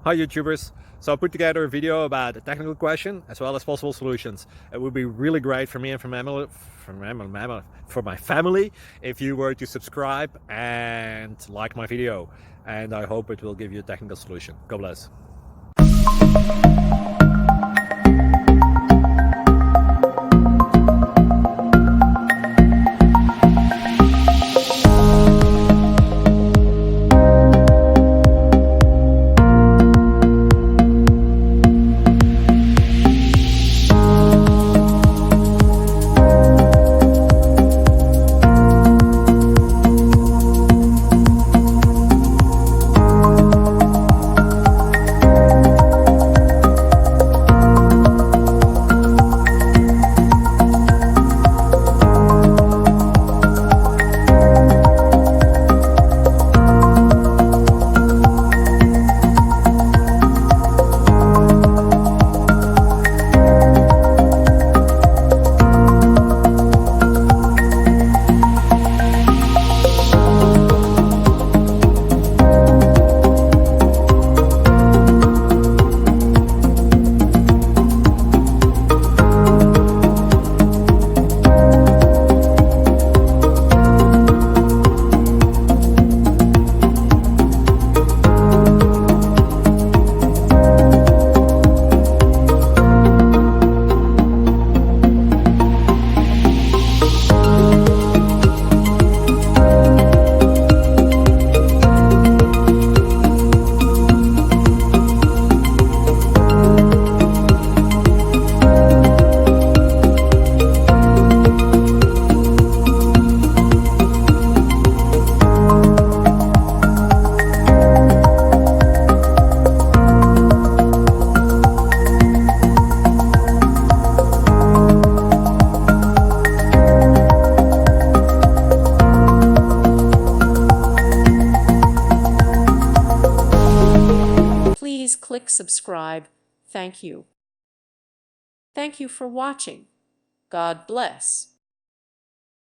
Hi YouTubers! So I put together a video about a technical question as well as possible solutions. It would be really great for me and for my family if you were to subscribe and like my video, and I hope it will give you a technical solution. God bless. Please click subscribe. Thank you. Thank you for watching. God bless.